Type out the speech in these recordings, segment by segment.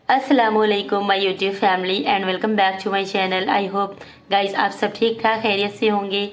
अस्सलामुअलैकुम my YouTube family and welcome back to my channel. I hope guys आप सब ठीक ठाक खैरियत से होंगे।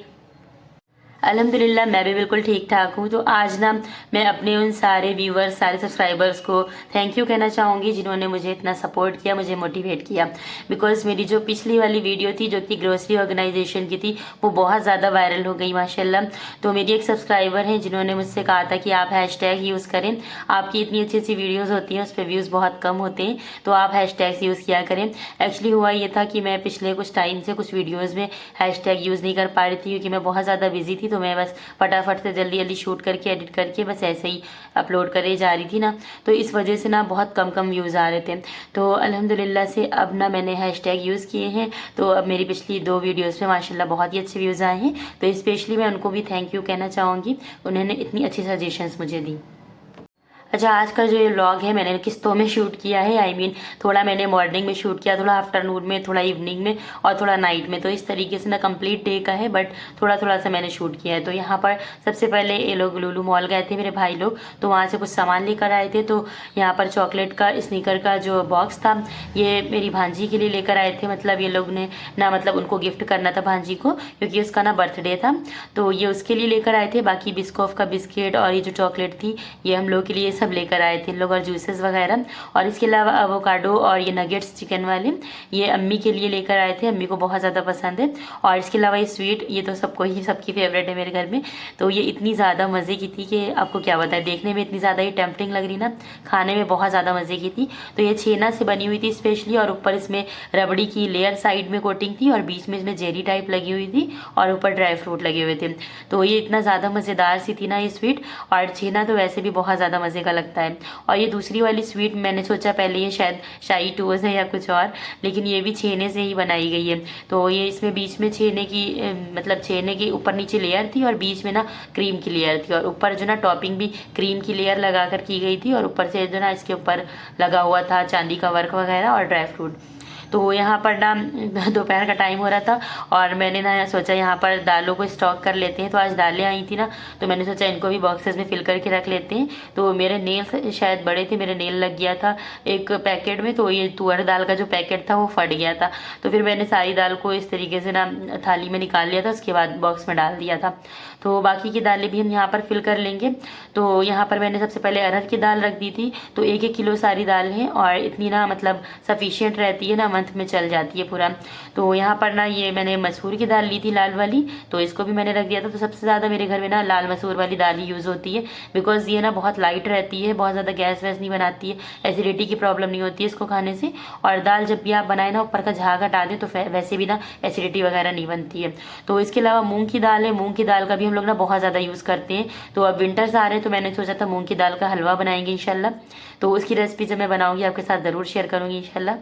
अल्हम्दुलिल्लाह मैं भी बिल्कुल ठीक ठाक हूँ। तो आज ना मैं अपने उन सारे व्यूवर्स, सारे सब्सक्राइबर्स को थैंक यू कहना चाहूँगी जिन्होंने मुझे इतना सपोर्ट किया, मुझे मोटिवेट किया। बिकॉज़ मेरी जो पिछली वाली वीडियो थी जो कि ग्रोसरी ऑर्गेनाइजेशन की थी वो बहुत ज़्यादा वायरल हो गई माशाल्लाह। तो मेरी एक सब्सक्राइबर हैं जिन्होंने मुझसे कहा था कि आप हैशटैग यूज़ करें, आपकी इतनी अच्छी अच्छी वीडियोज़ होती हैं उस पर व्यूज़ बहुत कम होते हैं, तो आप हैशटैग्स यूज़ किया करें। एक्चुअली हुआ ये था कि मैं पिछले कुछ टाइम से कुछ वीडियोज़ में हैशटैग यूज़ नहीं कर पा रही थी क्योंकि मैं बहुत ज़्यादा बिजी थी। तो मैं बस फटाफट से जल्दी जल्दी शूट करके एडिट करके बस ऐसे ही अपलोड करे जा रही थी ना, तो इस वजह से ना बहुत कम कम व्यूज़ आ रहे थे। तो अल्हम्दुलिल्लाह से अब ना मैंने हैशटैग यूज़ किए हैं, तो अब मेरी पिछली 2 वीडियोज़ में माशाल्लाह बहुत ही अच्छे व्यूज़ आए हैं। तो स्पेशली मैं उनको भी थैंक यू कहना चाहूँगी, उन्होंने इतनी अच्छी सजेशंस मुझे दी। अच्छा, आज का जो ये व्लॉग है मैंने किस्तों में शूट किया है। थोड़ा मैंने मॉर्निंग में शूट किया, थोड़ा आफ्टरनून में, थोड़ा इवनिंग में और थोड़ा नाइट में। तो इस तरीके से ना कंप्लीट डे का है, बट थोड़ा थोड़ा सा मैंने शूट किया है। तो यहाँ पर सबसे पहले ये लोग लुलु मॉल गए थे मेरे भाई लोग, तो वहाँ से कुछ सामान लेकर आए थे। तो यहाँ पर चॉकलेट का स्नीकर का जो बॉक्स था ये मेरी भांजी के लिए लेकर आए थे। मतलब ये लोग ने ना, मतलब उनको गिफ्ट करना था भांजी को क्योंकि उसका ना बर्थडे था, तो ये उसके लिए लेकर आए थे। बाकी बिस्कॉफ का बिस्किट और ये जो चॉकलेट थी ये हम लोग के लिए सब लेकर आए थे इन लोग, और जूसेस वगैरह। और इसके अलावा एवोकाडो और ये नगेट्स चिकन वाले ये अम्मी के लिए लेकर आए थे, अम्मी को बहुत ज़्यादा पसंद है। और इसके अलावा ये स्वीट, ये तो सबको ही, सबकी फेवरेट है मेरे घर में। तो ये इतनी ज़्यादा मज़े की थी कि आपको क्या बताएं, देखने में इतनी ज़्यादा ही टेम्पटिंग लग रही ना, खाने में बहुत ज़्यादा मज़े की थी। तो ये छेना से बनी हुई थी स्पेशली, और ऊपर इसमें रबड़ी की लेयर साइड में कोटिंग थी और बीच में इसमें जेरी टाइप लगी हुई थी और ऊपर ड्राई फ्रूट लगे हुए थे। तो ये इतना ज़्यादा मज़ेदार सी थी ना ये स्वीट। और छेना तो वैसे भी बहुत ज़्यादा मज़े का लगता है। और ये दूसरी वाली स्वीट मैंने सोचा पहले ये शायद शाही टूस है या कुछ और, लेकिन ये भी छेने से ही बनाई गई है। तो ये इसमें बीच में छेने की मतलब छेने की ऊपर नीचे लेयर थी और बीच में ना क्रीम की लेयर थी, और ऊपर जो ना टॉपिंग भी क्रीम की लेयर लगा कर की गई थी, और ऊपर से जो ना इसके ऊपर लगा हुआ था चांदी का वर्क वगैरह और ड्राई फ्रूट। तो यहाँ पर ना दोपहर का टाइम हो रहा था और मैंने ना सोचा यहाँ पर दालों को स्टॉक कर लेते हैं। तो आज दालें आई थी ना, तो मैंने सोचा इनको भी बॉक्सेस में फिल करके रख लेते हैं। तो मेरे नेल शायद बड़े थे, मेरे नेल लग गया था एक पैकेट में, तो ये तुअर दाल का जो पैकेट था वो फट गया था। तो फिर मैंने सारी दाल को इस तरीके से ना थाली में निकाल लिया था, उसके बाद बॉक्स में डाल दिया था। तो बाकी की दालें भी हम यहाँ पर फिल कर लेंगे। तो यहाँ पर मैंने सबसे पहले अरहर की दाल रख दी थी। तो 1-1 किलो सारी दाल है और इतनी ना मतलब सफिशिएंट रहती है ना, मंथ में चल जाती है पूरा। तो यहाँ पर ना ये मैंने मसूर की दाल ली थी लाल वाली, तो इसको भी मैंने रख दिया था। तो सबसे ज़्यादा मेरे घर में ना लाल मसूर वाली दाल ही यूज़ होती है, बिकॉज़ ये ना बहुत लाइट रहती है, बहुत ज़्यादा गैस वैस नहीं बनाती है, एसिडिटी की प्रॉब्लम नहीं होती है इसको खाने से। और दाल जब भी आप बनाए ना ऊपर का झाग हटा दें तो वैसे भी ना एसिडिटी वगैरह नहीं बनती है। तो इसके अलावा मूँग की दाल है, मूँग की दाल का भी हम लोग ना बहुत ज़्यादा यूज़ करते हैं। तो अब विंटर्स आ रहे हैं तो मैंने सोचा था मूँग की दाल का हलवा बनाएंगे इंशाल्लाह। तो उसकी रेसिपी जब मैं बनाऊँगी आपके साथ ज़रूर शेयर करूँगी इंशाल्लाह।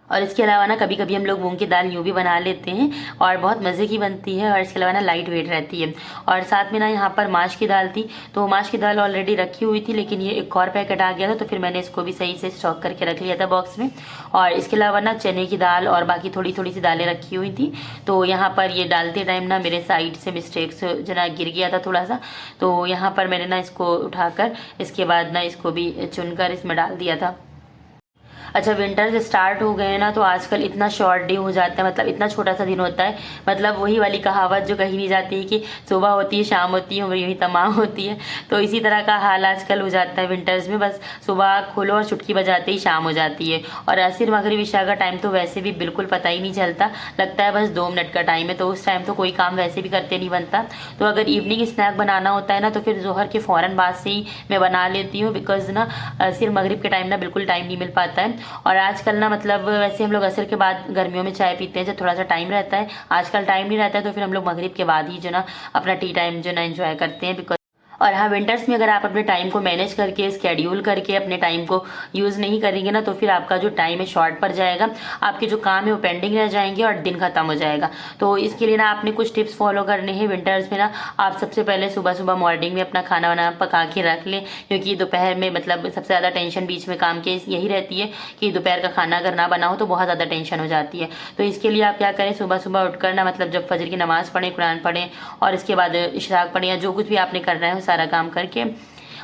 और इसके अलावा ना कभी कभी हम लोग मूंग की दाल यूँ भी बना लेते हैं और बहुत मज़े की बनती है, और इसके अलावा ना लाइट वेट रहती है। और साथ में ना यहाँ पर माश की दाल थी, तो माश की दाल ऑलरेडी रखी हुई थी, लेकिन ये एक और पैकेट आ गया था, तो फिर मैंने इसको भी सही से स्टॉक करके रख लिया था बॉक्स में। और इसके अलावा ना चने की दाल और बाकी थोड़ी थोड़ी सी दालें रखी हुई थी। तो यहाँ पर ये डालते टाइम ना मेरे साइड से मिस्टेक से जो ना गिर गया था थोड़ा सा, तो यहाँ पर मैंने ना इसको उठाकर इसके बाद ना इसको भी चुनकर इसमें डाल दिया था। अच्छा, विंटर्स स्टार्ट हो गए हैं ना, तो आजकल इतना शॉर्ट डे हो जाता है, मतलब इतना छोटा सा दिन होता है। मतलब वही वाली कहावत जो कही नहीं जाती है कि सुबह होती है शाम होती है उम्र यूँ ही तमाम होती है, तो इसी तरह का हाल आजकल हो जाता है विंटर्स में। बस सुबह खोलो और चुटकी बजाते ही शाम हो जाती है, और असर मगरिब इशा का टाइम तो वैसे भी बिल्कुल पता ही नहीं चलता, लगता है बस 2 मिनट का टाइम है। तो उस टाइम तो कोई काम वैसे भी करते नहीं बनता। तो अगर इवनिंग स्नैक बनाना होता है ना तो फिर जोहर के फ़ौरन बाद से ही मैं बना लेती हूँ, बिकॉज ना असर मगरिब के टाइम ना बिल्कुल टाइम नहीं मिल पाता है। और आजकल ना मतलब वैसे हम लोग असर के बाद गर्मियों में चाय पीते हैं जब थोड़ा सा टाइम रहता है, आजकल टाइम नहीं रहता है, तो फिर हम लोग मगरिब के बाद ही जो ना अपना टी टाइम जो ना एंजॉय करते हैं। बिकॉज और हाँ, विंटर्स में अगर आप अपने टाइम को मैनेज करके स्केड्यूल करके अपने टाइम को यूज़ नहीं करेंगे ना, तो फिर आपका जो टाइम है शॉर्ट पड़ जाएगा, आपके जो काम है वो पेंडिंग रह जाएंगे और दिन खत्म हो जाएगा। तो इसके लिए ना आपने कुछ टिप्स फॉलो करने हैं विंटर्स में ना। आप सबसे पहले सुबह सुबह मॉर्निंग में अपना खाना वाना पका के रख लें, क्योंकि दोपहर में मतलब सबसे ज़्यादा टेंशन बीच में काम के यही रहती है कि दोपहर का खाना अगर ना बना हो तो बहुत ज़्यादा टेंशन हो जाती है। तो इसके लिए आप क्या करें, सुबह सुबह उठकर ना मतलब जब फजर की नमाज़ पढ़ें, कुरान पढ़ें, और इसके बाद इशराक पढ़ें, या जो कुछ भी आपने करना है वो सारा काम करके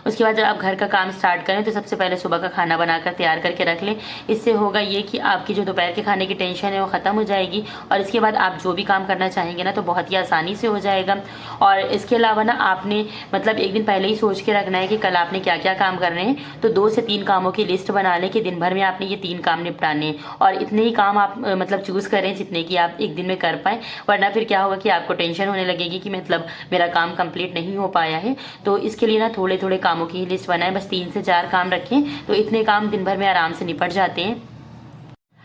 उसके बाद जब आप घर का काम स्टार्ट करें तो सबसे पहले सुबह का खाना बनाकर तैयार करके रख लें। इससे होगा ये कि आपकी जो दोपहर के खाने की टेंशन है वो ख़त्म हो जाएगी और इसके बाद आप जो भी काम करना चाहेंगे ना तो बहुत ही आसानी से हो जाएगा। और इसके अलावा ना आपने मतलब एक दिन पहले ही सोच के रखना है कि कल आपने क्या क्या काम करने हैं। तो 2 से 3 कामों की लिस्ट बना लें कि दिन भर में आपने ये 3 काम निपटाने हैं और इतने ही काम आप मतलब चूज़ करें जितने कि आप एक दिन में कर पाएँ। वरना फिर क्या होगा कि आपको टेंशन होने लगेगी कि मतलब मेरा काम कंप्लीट नहीं हो पाया है। तो इसके लिए ना थोड़े थोड़े कामों की लिस्ट बनाएं, बस 3 से 4 काम रखें तो इतने काम दिन भर में आराम से निपट जाते हैं।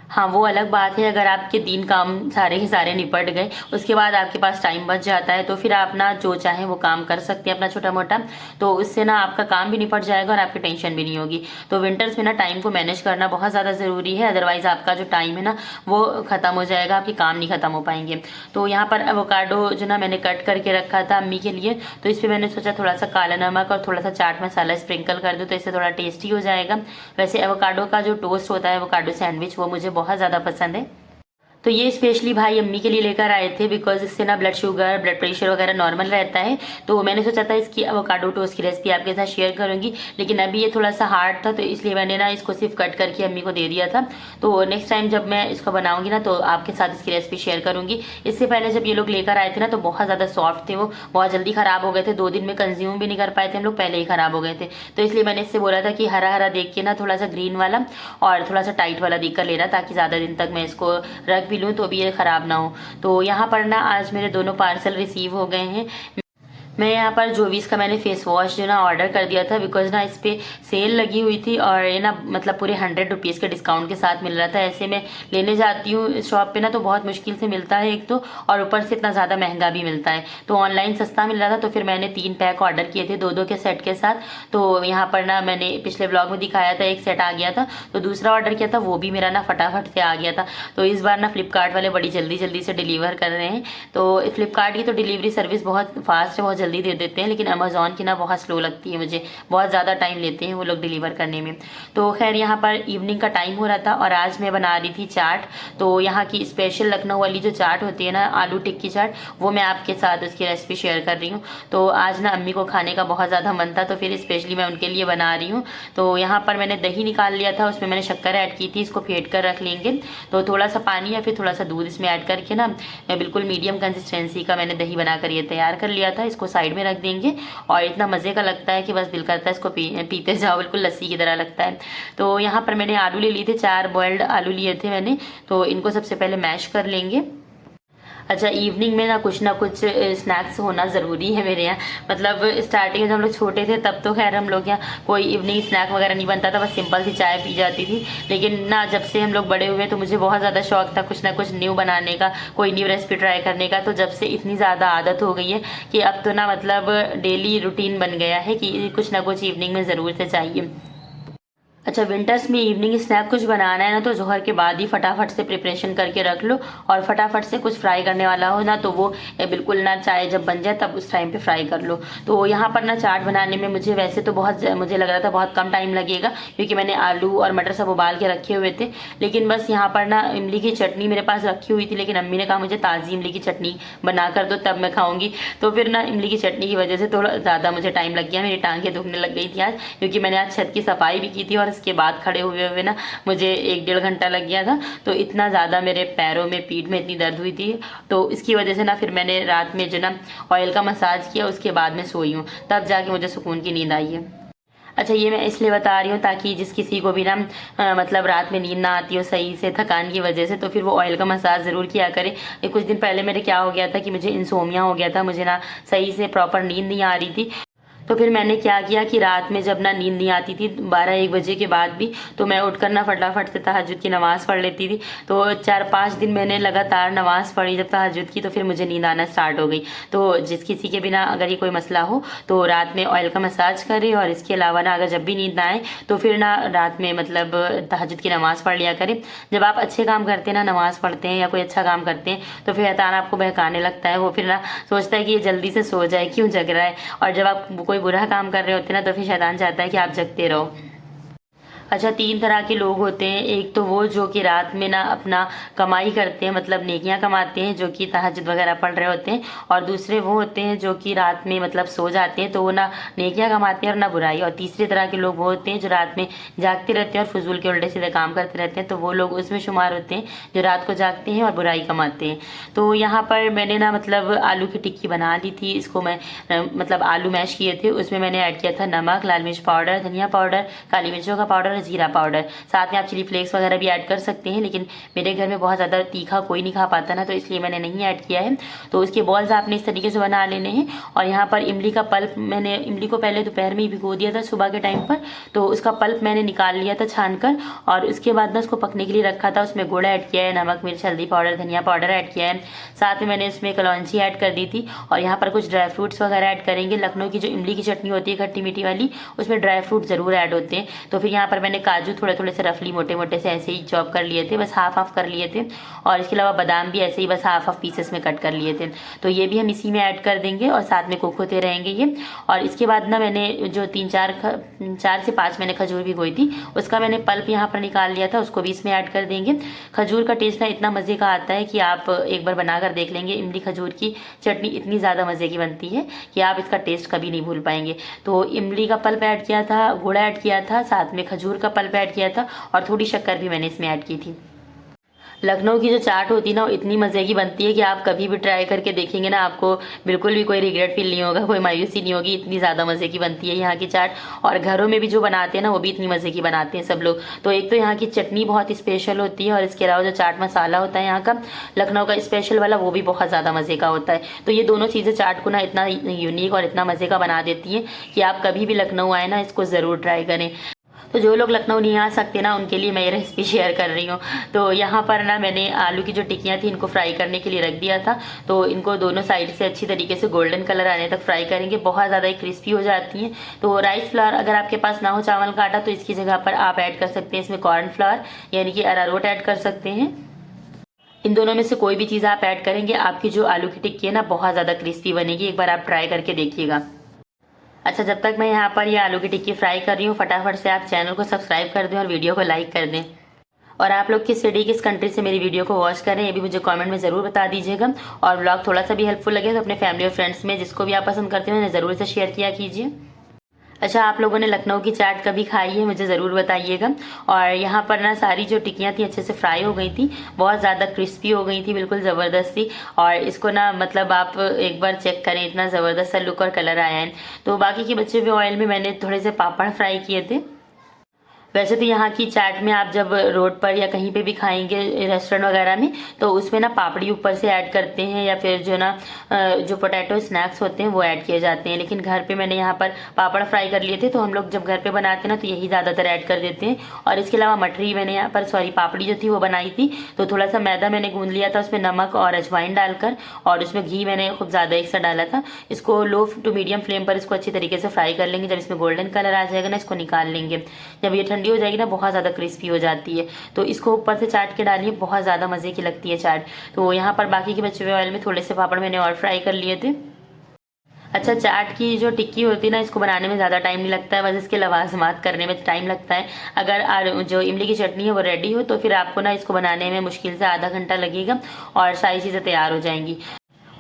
हाँ, वो अलग बात है अगर आपके 3 काम सारे के सारे निपट गए, उसके बाद आपके पास टाइम बच जाता है तो फिर आप ना जो चाहें वो काम कर सकते हैं अपना छोटा मोटा। तो उससे ना आपका काम भी निपट जाएगा और आपकी टेंशन भी नहीं होगी। तो विंटर्स में ना टाइम को मैनेज करना बहुत ज़्यादा ज़रूरी है, अदरवाइज़ आपका जो टाइम है ना वो ख़त्म हो जाएगा, आपके काम नहीं ख़त्म हो पाएंगे। तो यहाँ पर एवोकाडो जो ना मैंने कट करके रखा था अम्मी के लिए, तो इस पर मैंने सोचा थोड़ा सा काला नमक और थोड़ा सा चाट मसाला स्प्रिंकल कर दूँ तो इससे थोड़ा टेस्टी हो जाएगा। वैसे एवोकाडो का जो टोस्ट होता है एवोकाडो सैंडविच वो मुझे बहुत ज़्यादा पसंद है। तो ये स्पेशली भाई अम्मी के लिए लेकर आए थे बिकॉज इससे ना ब्लड शुगर ब्लड प्रेशर वगैरह नॉर्मल रहता है। तो मैंने सोचा था इसकी एवोकाडो टोस्ट की रेसिपी आपके साथ शेयर करूंगी, लेकिन अभी ये थोड़ा सा हार्ड था तो इसलिए मैंने ना इसको सिर्फ कट करके अम्मी को दे दिया था। तो नेक्स्ट टाइम जब मैं इसको बनाऊंगी ना तो आपके साथ इसकी रेसिपी शेयर करूंगी। इससे पहले जब ये लोग लेकर आए थे ना तो बहुत ज़्यादा सॉफ्ट थे, वो बहुत जल्दी ख़राब हो गए थे, 2 दिन में कंज्यूम भी नहीं कर पाए थे हम लोग, पहले ही ख़राब हो गए थे। तो इसलिए मैंने इससे बोला था कि हरा हरा देख के ना थोड़ा सा ग्रीन वाला और थोड़ा सा टाइट वाला देख कर लेना ताकि ज़्यादा दिन तक मैं इसको रख भी लूँ तो भी ये ख़राब ना हो। तो यहाँ पर ना आज मेरे दोनों पार्सल रिसीव हो गए हैं। मैं यहाँ पर जोविस का मैंने फेस वॉश जो ना ऑर्डर कर दिया था बिकॉज ना इस पर सेल लगी हुई थी और ये ना मतलब पूरे 100 रुपीज़ के डिस्काउंट के साथ मिल रहा था। ऐसे में लेने जाती हूँ शॉप पे ना तो बहुत मुश्किल से मिलता है एक तो, और ऊपर से इतना ज़्यादा महंगा भी मिलता है। तो ऑनलाइन सस्ता मिल रहा था तो फिर मैंने 3 पैक ऑर्डर किए थे 2-2 के सेट के साथ। तो यहाँ पर ना मैंने पिछले ब्लॉग में दिखाया था एक सेट आ गया था, तो दूसरा ऑर्डर किया था वो भी मेरा ना फटाफट से आ गया था। तो इस बार ना फ्लिपकार्ट वाले बड़ी जल्दी जल्दी से डिलीवर कर रहे हैं। तो फ्लिपकार्ट की तो डिलीवरी सर्विस बहुत फास्ट है, बहुत जल्दी दे देते हैं, लेकिन अमेज़ॉन की ना बहुत स्लो लगती है मुझे, बहुत ज़्यादा टाइम लेते हैं वो लोग डिलीवर करने में। तो खैर यहाँ पर इवनिंग का टाइम हो रहा था और आज मैं बना रही थी चाट। तो यहाँ की स्पेशल लखनऊ वाली जो चाट होती है ना आलू टिक्की चाट, वो मैं आपके साथ उसकी रेसिपी शेयर कर रही हूँ। तो आज ना अम्मी को खाने का बहुत ज़्यादा मन था तो फिर स्पेशली मैं उनके लिए बना रही हूँ। तो यहाँ पर मैंने दही निकाल लिया था, उसमें मैंने शक्कर ऐड की थी, इसको फेंट कर रख लेंगे। तो थोड़ा सा पानी या फिर थोड़ा सा दूध इसमें ऐड करके ना बिल्कुल मीडियम कंसिस्टेंसी का मैंने दही बनाकर ये तैयार कर लिया था। इसको साइड में रख देंगे और इतना मज़े का लगता है कि बस दिल करता है इसको पीते जाओ, बिल्कुल लस्सी की तरह लगता है। तो यहाँ पर मैंने आलू ले लिए थे, 4 बॉयल्ड आलू लिए थे मैंने। तो इनको सबसे पहले मैश कर लेंगे। अच्छा, इवनिंग में ना कुछ स्नैक्स होना ज़रूरी है मेरे यहाँ। मतलब स्टार्टिंग में जब हम लोग छोटे थे तब तो खैर हम लोग यहाँ कोई इवनिंग स्नैक वगैरह नहीं बनता था, बस सिंपल सी चाय पी जाती थी। लेकिन ना जब से हम लोग बड़े हुए तो मुझे बहुत ज़्यादा शौक था कुछ ना कुछ न्यू बनाने का, कोई न्यू रेसिपी ट्राई करने का। तो जब से इतनी ज़्यादा आदत हो गई है कि अब तो ना मतलब डेली रूटीन बन गया है कि कुछ ना कुछ इवनिंग में ज़रूर से चाहिए। अच्छा, विंटर्स में इवनिंग स्नैक कुछ बनाना है ना तो जोहर के बाद ही फटाफट से प्रिपरेशन करके रख लो और फटाफट से कुछ फ्राई करने वाला हो ना तो वो बिल्कुल ना चाय जब बन जाए तब उस टाइम पे फ्राई कर लो। तो यहाँ पर ना चाट बनाने में मुझे वैसे तो मुझे लग रहा था बहुत कम टाइम लगेगा क्योंकि मैंने आलू और मटर सब उबाल के रखे हुए थे। लेकिन बस यहाँ पर ना इमली की चटनी मेरे पास रखी हुई थी, लेकिन अम्मी ने कहा मुझे ताज़ी इमली की चटनी बना कर दो तब मैं खाऊंगी। तो फिर ना इमली की चटनी की वजह से थोड़ा ज़्यादा मुझे टाइम लग गया, मेरी टांगें दुखने लग गई थी आज, क्योंकि मैंने आज छत की सफाई भी की थी और इसके बाद खड़े हुए हुए ना मुझे 1-1.5 घंटा लग गया था। तो इतना ज़्यादा मेरे पैरों में पीठ में इतनी दर्द हुई थी, तो इसकी वजह से ना फिर मैंने रात में जो ना ऑयल का मसाज किया, उसके बाद में सोई हूँ, तब जाके मुझे सुकून की नींद आई है। अच्छा, ये मैं इसलिए बता रही हूँ ताकि जिस किसी को भी ना मतलब रात में नींद ना आती हो सही से थकान की वजह से, तो फिर वो ऑयल का मसाज ज़रूर किया करे। ये कुछ दिन पहले मेरे क्या हो गया था कि मुझे इंसोमिया हो गया था, मुझे ना सही से प्रॉपर नींद नहीं आ रही थी। तो फिर मैंने क्या किया कि रात में जब ना नींद नहीं आती थी 12-1 बजे के बाद भी, तो मैं उठकर ना फटाफट से तहज्जुद की नमाज़ पढ़ लेती थी। तो 4-5 दिन मैंने लगातार नमाज़ पढ़ी जब तहज्जुद की, तो फिर मुझे नींद आना स्टार्ट हो गई। तो जिस किसी के बिना अगर ये कोई मसला हो तो रात में ऑयल का मसाज करे, और इसके अलावा ना अगर जब भी नींद ना आए तो फिर ना रात में मतलब तहज्जुद की नमाज़ पढ़ लिया करें। जब आप अच्छे काम करते हैं ना, नमाज़ पढ़ते हैं या कोई अच्छा काम करते हैं, तो फिर शैतान आपको बहकाने लगता है। वो फिर ना सोचता है कि ये जल्दी से सो जाए, क्यों जग रहा है। और जब आप कोई बुरा काम कर रहे होते हैं ना तो फिर शैतान चाहता है कि आप जगते रहो। अच्छा, 3 तरह के लोग होते हैं। एक तो वो जो कि रात में ना अपना कमाई करते हैं, मतलब नेकियां कमाते हैं, जो कि तहज्जुद वगैरह पढ़ रहे होते हैं। और दूसरे वो होते हैं जो कि रात में मतलब सो जाते हैं, तो वो ना नेकियां कमाते हैं और ना बुराई। और तीसरे तरह के लोग वो होते हैं जो रात में जागते रहते हैं और फजूल के उल्टे सीधे काम करते रहते हैं, तो वो लोग उसमें शुमार होते हैं जो रात को जागते हैं और बुराई कमाते हैं। तो यहाँ पर मैंने ना मतलब आलू की टिक्की बना ली थी। इसको मैं मतलब आलू मैश किए थे, उसमें मैंने ऐड किया था नमक, लाल मिर्च पाउडर, धनिया पाउडर, काली मिर्चों का पाउडर, जीरा पाउडर। साथ में आप चिली फ्लेक्स वगैरह भी ऐड कर सकते हैं, लेकिन मेरे घर में बहुत ज़्यादा तीखा कोई नहीं खा पाता ना, तो इसलिए मैंने नहीं ऐड किया है। तो उसके बॉल्स आपने इस तरीके से बना लेने हैं। और यहाँ पर इमली का पल्प, मैंने इमली को पहले दोपहर में ही भिगो दिया था सुबह के टाइम पर, तो उसका पल्प मैंने निकाल लिया था छान कर। और उसके बाद ना उसको पकने के लिए रखा था। उसमें गुड़ ऐड किया है, नमक, मिर्च, हल्दी पाउडर, धनिया पाउडर ऐड किया है। साथ में मैंने इसमें कलौंजी ऐड कर दी थी। और यहाँ पर कुछ ड्राई फ्रूट्स वगैरह ऐड करेंगे। लखनऊ की जो इमली की चटनी होती है खट्टी मीठी वाली, उसमें ड्राई फ्रूट ज़रूर ऐड होते हैं। तो फिर यहाँ पर मैंने काजू थोड़े थोड़े से रफली मोटे मोटे से ऐसे ही चॉप कर लिए थे, बस हाफ हाफ कर लिए थे। और इसके अलावा बादाम भी ऐसे ही बस हाफ हाफ पीसेस में कट कर लिए थे। तो ये भी हम इसी में ऐड कर देंगे और साथ में कुक होते रहेंगे ये। और इसके बाद ना मैंने जो 4 से 5 मैंने खजूर भिगोई थी, उसका मैंने पल्प यहाँ पर निकाल लिया था, उसको भी इसमें ऐड कर देंगे। खजूर का टेस्ट ना इतना मज़े का आता है कि आप एक बार बना कर देख लेंगे। इमली खजूर की चटनी इतनी ज़्यादा मज़े की बनती है कि आप इसका टेस्ट कभी नहीं भूल पाएंगे। तो इमली का पल्प ऐड किया था, गुड़ ऐड किया था, साथ में खजूर का पल्प ऐड किया था और थोड़ी शक्कर भी मैंने इसमें ऐड की थी। लखनऊ की जो चाट होती है ना, वो इतनी मज़े की बनती है कि आप कभी भी ट्राई करके देखेंगे ना, आपको बिल्कुल भी कोई रिग्रेट फील नहीं होगा, कोई मायूसी नहीं होगी। इतनी ज़्यादा मज़े की बनती है यहाँ की चाट। और घरों में भी जो बनाते हैं ना, वो भी इतनी मज़े की बनाते हैं सब लोग। तो एक तो यहाँ की चटनी बहुत स्पेशल होती है, और इसके अलावा जो चाट मसाला होता है यहाँ का लखनऊ का स्पेशल वाला, वो भी बहुत ज़्यादा मज़े का होता है। तो ये दोनों चीज़ें चाट को ना इतना यूनिक और इतना मज़े का बना देती हैं कि आप कभी भी लखनऊ आए ना, इसको ज़रूर ट्राई करें। तो जो लोग लखनऊ नहीं आ सकते ना, उनके लिए मैं ये रेसिपी शेयर कर रही हूँ। तो यहाँ पर ना मैंने आलू की जो टिक्कियाँ थी, इनको फ्राई करने के लिए रख दिया था। तो इनको दोनों साइड से अच्छी तरीके से गोल्डन कलर आने तक फ्राई करेंगे। बहुत ज़्यादा ही क्रिस्पी हो जाती हैं। तो राइस फ्लावर अगर आपके पास ना हो, चावल का आटा, तो इसकी जगह पर आप ऐड कर सकते हैं इसमें कॉर्न फ्लावर यानी कि अरारोट ऐड कर सकते हैं। इन दोनों में से कोई भी चीज़ आप ऐड करेंगे, आपकी जो आलू की टिक्की है ना, बहुत ज़्यादा क्रिस्पी बनेगी। एक बार आप ट्राई करके देखिएगा। अच्छा, जब तक मैं यहाँ पर ये आलू की टिक्की फ्राई कर रही हूँ, फटाफट से आप चैनल को सब्सक्राइब कर दें और वीडियो को लाइक कर दें। और आप लोग किस सिटी, किस कंट्री से मेरी वीडियो को वॉच कर रहे हैं, ये भी मुझे कमेंट में ज़रूर बता दीजिएगा। और ब्लॉग थोड़ा सा भी हेल्पफुल लगे तो अपने फैमिली और फ्रेंड्स में जिसको भी आप पसंद करते हैं उन्हें ज़रूर से शेयर किया कीजिए। अच्छा, आप लोगों ने लखनऊ की चाट कभी खाई है, मुझे ज़रूर बताइएगा। और यहाँ पर ना सारी जो टिक्कियाँ थी अच्छे से फ्राई हो गई थी, बहुत ज़्यादा क्रिस्पी हो गई थी, बिल्कुल ज़बरदस्त थी। और इसको ना मतलब आप एक बार चेक करें, इतना ज़बरदस्त सा लुक और कलर आया है। तो बाकी के बचे हुए ऑयल में मैंने थोड़े से पापड़ फ्राई किए थे। वैसे तो यहाँ की चाट में आप जब रोड पर या कहीं पे भी खाएंगे रेस्टोरेंट वगैरह में, तो उसमें ना पापड़ी ऊपर से ऐड करते हैं, या फिर जो ना जो पोटैटो स्नैक्स होते हैं वो ऐड किए जाते हैं। लेकिन घर पे मैंने यहाँ पर पापड़ फ्राई कर लिए थे, तो हम लोग जब घर पे बनाते हैं ना, तो यही ज़्यादातर ऐड कर देते हैं। और इसके अलावा मठरी मैंने यहाँ पर, सॉरी, पापड़ी जो थी वो बनाई थी। तो थोड़ा सा मैदा मैंने गूँध लिया था, उसमें नमक और अजवाइन डालकर, और उसमें घी मैंने खूब ज़्यादा एक सा डाला था। इसको लो टू मीडियम फ्लेम पर इसको अच्छी तरीके से फ्राई कर लेंगे। जब इसमें गोल्डन कलर आ जाएगा ना, इसको निकाल लेंगे। जब ये ठंडी हो जाएगी ना, बहुत ज़्यादा क्रिस्पी हो जाती है, तो इसको ऊपर से चाट के डालिए, बहुत ज़्यादा मज़े की लगती है चाट। तो यहाँ पर बाकी के बचे हुए ऑयल में थोड़े से पापड़ मैंने और फ्राई कर लिए थे। अच्छा, चाट की जो टिक्की होती है ना, इसको बनाने में ज़्यादा टाइम नहीं लगता है, बस इसके लवाजमात करने में टाइम लगता है। अगर जो इमली की चटनी है वो रेडी हो, तो फिर आपको ना इसको बनाने में मुश्किल से आधा घंटा लगेगा और सारी चीज़ें तैयार हो जाएंगी।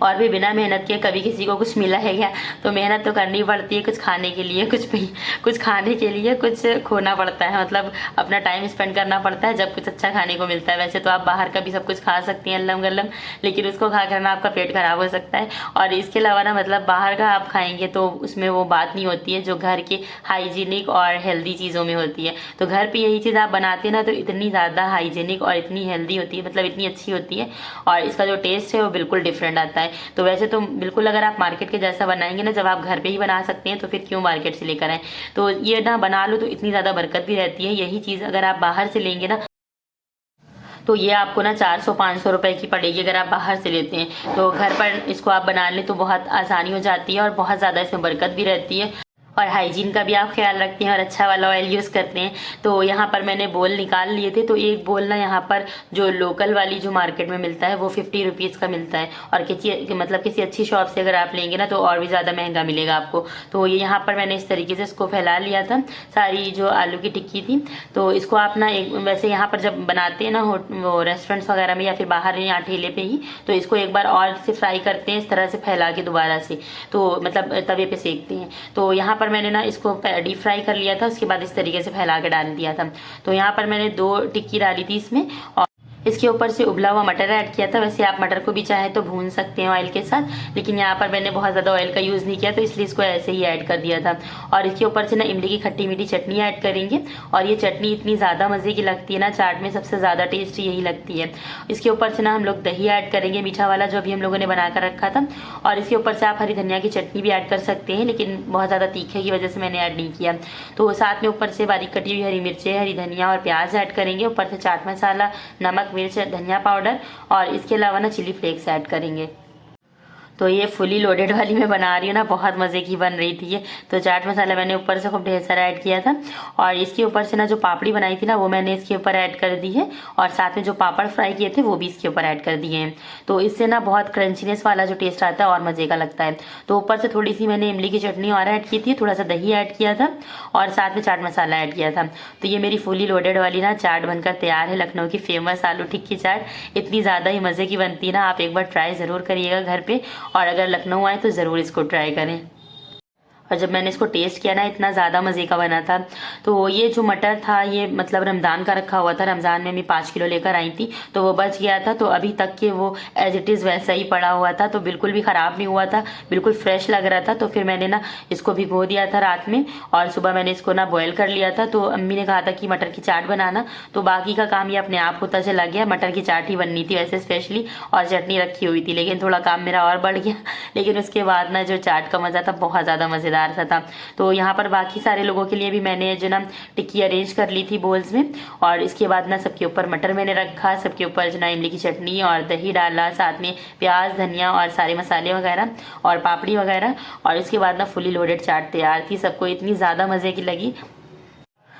और भी बिना मेहनत के कभी किसी को कुछ मिला है क्या? तो मेहनत तो करनी पड़ती है, कुछ खाने के लिए, कुछ खाने के लिए कुछ खोना पड़ता है, मतलब अपना टाइम स्पेंड करना पड़ता है जब कुछ अच्छा खाने को मिलता है। वैसे तो आप बाहर का भी सब कुछ खा सकती हैं अल्लम गल्लम, लेकिन उसको खा कर ना आपका पेट खराब हो सकता है। और इसके अलावा ना मतलब बाहर का आप खाएंगे तो उसमें वो बात नहीं होती है जो घर के हाइजीनिक और हेल्दी चीज़ों में होती है। तो घर पर यही चीज़ आप बनाते हैं ना, तो इतनी ज़्यादा हाइजीनिक और इतनी हेल्दी होती है, मतलब इतनी अच्छी होती है, और इसका जो टेस्ट है वो बिल्कुल डिफरेंट आता है। तो वैसे तो बिल्कुल अगर आप मार्केट के जैसा बनाएंगे ना, जब आप घर पे ही बना सकते हैं, तो फिर क्यों मार्केट से लेकर आए। तो ये ना बना लो तो इतनी ज़्यादा बरकत भी रहती है। यही चीज़ अगर आप बाहर से लेंगे ना, तो ये आपको ना 400-500 रुपए की पड़ेगी अगर आप बाहर से लेते हैं। तो घर पर इसको आप बना लें तो बहुत आसानी हो जाती है और बहुत ज़्यादा इसमें बरकत भी रहती है। और हाइजीन का भी आप ख्याल रखते हैं और अच्छा वाला ऑयल यूज़ करते हैं। तो यहाँ पर मैंने बोल निकाल लिए थे, तो एक बोल ना यहाँ पर जो लोकल वाली जो मार्केट में मिलता है वो 50 रुपीज़ का मिलता है, और किसी अच्छी शॉप से अगर आप लेंगे ना तो और भी ज़्यादा महंगा मिलेगा आपको। तो ये यहाँ पर मैंने इस तरीके से इसको फैला लिया था, सारी जो आलू की टिक्की थी। तो इसको आप ना एक वैसे यहाँ पर जब बनाते हैं ना वो रेस्टोरेंट्स वगैरह में या फिर बाहर यहाँ ठेले पे ही, तो इसको एक बार और से फ्राई करते हैं इस तरह से फैला के दोबारा से, तो मतलब तवे पे सेकते हैं। तो यहाँ पर मैंने ना इसको डीप फ्राई कर लिया था, उसके बाद इस तरीके से फैला के डाल दिया था। तो यहाँ पर मैंने 2 टिक्की डाली थी इसमें, और इसके ऊपर से उबला हुआ मटर ऐड किया था। वैसे आप मटर को भी चाहे तो भून सकते हैं ऑयल के साथ, लेकिन यहाँ पर मैंने बहुत ज़्यादा ऑयल का यूज़ नहीं किया, तो इसलिए इसको ऐसे ही ऐड कर दिया था। और इसके ऊपर से ना इमली की खट्टी मीठी चटनी ऐड करेंगे, और ये चटनी इतनी ज़्यादा मज़े की लगती है ना, चाट में सबसे ज़्यादा टेस्ट यही लगती है। इसके ऊपर से ना हम लोग दही ऐड करेंगे, मीठा वाला जो अभी हम लोगों ने बना कर रखा था। और इसके ऊपर से आप हरी धनिया की चटनी भी ऐड कर सकते हैं, लेकिन बहुत ज़्यादा तीखे की वजह से मैंने ऐड नहीं किया। तो साथ में ऊपर से बारीक कटी हुई हरी मिर्चें, हरी धनिया और प्याज ऐड करेंगे। ऊपर से चाट मसाला, नमक, मिर्च, धनिया पाउडर, और इसके अलावा ना चिली फ्लेक्स ऐड करेंगे। तो ये फुली लोडेड वाली मैं बना रही हूँ ना, बहुत मज़े की बन रही थी ये। तो चाट मसाला मैंने ऊपर से खूब ढेर सारा ऐड किया था, और इसके ऊपर से ना जो पापड़ी बनाई थी ना वो मैंने इसके ऊपर ऐड कर दी है, और साथ में जो पापड़ फ्राई किए थे वो भी इसके ऊपर ऐड कर दिए हैं। तो इससे ना बहुत क्रंचीनेस वाला जो टेस्ट आता है और मज़े का लगता है। तो ऊपर से थोड़ी सी मैंने इमली की चटनी और ऐड की थी, थोड़ा सा दही ऐड किया था, और साथ में चाट मसाला ऐड किया था। तो ये मेरी फुली लोडेड वाली ना चाट बनकर तैयार है, लखनऊ की फेमस आलू टिक्की चाट। इतनी ज़्यादा ही मज़े की बनती है ना, आप एक बार ट्राई ज़रूर करिएगा घर पे, और अगर लखनऊ आए तो ज़रूर इसको ट्राई करें। और जब मैंने इसको टेस्ट किया ना, इतना ज़्यादा मज़े का बना था। तो ये जो मटर था ये मतलब रमज़ान का रखा हुआ था, रमज़ान में मैं 5 किलो लेकर आई थी, तो वो बच गया था। तो अभी तक के वो एज इट इज़ वैसा ही पड़ा हुआ था, तो बिल्कुल भी ख़राब नहीं हुआ था, बिल्कुल फ्रेश लग रहा था। तो फिर मैंने ना इसको भिगो दिया था रात में, और सुबह मैंने इसको ना बॉयल कर लिया था। तो अम्मी ने कहा था कि मटर की चाट बनाना, तो बाकी का काम ये अपने आप होता चला गया। मटर की चाट ही बननी थी वैसे स्पेशली, और चटनी रखी हुई थी, लेकिन थोड़ा काम मेरा और बढ़ गया। लेकिन उसके बाद ना जो चाट का मज़ा था बहुत ज़्यादा मज़ेदार सा था। तो यहाँ पर बाकी सारे लोगों के लिए भी मैंने जो ना टिक्की अरेंज कर ली थी बोल्स में, और इसके बाद ना सबके ऊपर मटर मैंने रखा, सबके ऊपर जो ना इमली की चटनी और दही डाला, साथ में प्याज, धनिया और सारे मसाले वगैरह और पापड़ी वगैरह, और इसके बाद ना फुली लोडेड चाट तैयार थी। सबको इतनी ज़्यादा मज़े की लगी।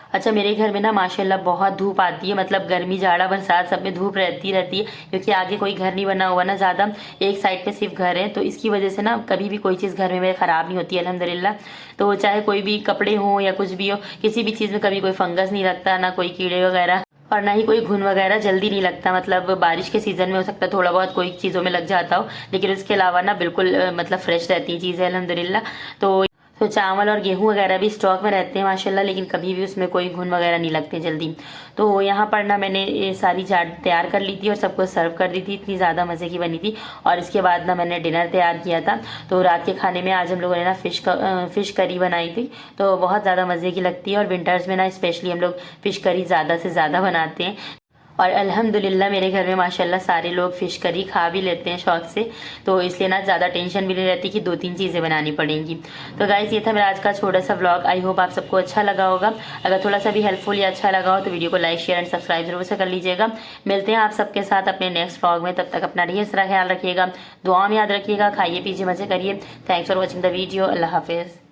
अच्छा, मेरे घर में ना माशाल्लाह बहुत धूप आती है, मतलब गर्मी, जाड़ा, बरसात सब में धूप रहती है, क्योंकि आगे कोई घर नहीं बना हुआ ना ज़्यादा, एक साइड पे सिर्फ घर है। तो इसकी वजह से ना कभी भी कोई चीज़ घर में मेरे ख़राब नहीं होती है अल्हम्दुलिल्लाह। तो चाहे कोई भी कपड़े हों या कुछ भी हो, किसी भी चीज़ में कभी कोई फंगस नहीं लगता, ना कोई कीड़े वगैरह, और ना ही कोई घुन वगैरह जल्दी नहीं लगता। मतलब बारिश के सीज़न में हो सकता है थोड़ा बहुत कोई चीज़ों में लग जाता हो, लेकिन उसके अलावा ना बिल्कुल मतलब फ्रेश रहती हैं चीज़ें अल्हम्दुलिल्लाह। तो चावल और गेहूं वगैरह भी स्टॉक में रहते हैं माशाल्लाह, लेकिन कभी भी उसमें कोई घुन वगैरह नहीं लगते जल्दी। तो यहाँ पर ना मैंने ये सारी चाट तैयार कर ली थी और सबको सर्व कर दी थी, इतनी ज़्यादा मज़े की बनी थी। और इसके बाद ना मैंने डिनर तैयार किया था। तो रात के खाने में आज हम लोगों ने ना फ़िश करी बनाई थी, तो बहुत ज़्यादा मज़े की लगती है। और विंटर्स में ना स्पेशली हम लोग फ़िश करी ज़्यादा से ज़्यादा बनाते हैं, और अल्हम्दुलिल्लाह मेरे घर में माशाल्लाह सारे लोग फ़िश करी खा भी लेते हैं शौक़ से। तो इसलिए ना ज़्यादा टेंशन भी नहीं रहती कि 2-3 चीज़ें बनानी पड़ेंगी। तो गाइस, ये था मेरा आज का छोटा सा व्लॉग। आई होप आप सबको अच्छा लगा होगा। अगर थोड़ा सा भी हेल्पफुल या अच्छा लगा हो तो वीडियो को लाइक, शेयर एंड सब्सक्राइब जरूर से कर लीजिएगा। मिलते हैं आप सबके साथ अपने नेक्स्ट व्लॉग में, तब तक अपना ढेर सारा ख्याल रखिएगा, दुआ में याद रखिएगा, खाइए पीजिए, मज़े करिए। Thanks for watching the video. अल्लाह हाफिज़।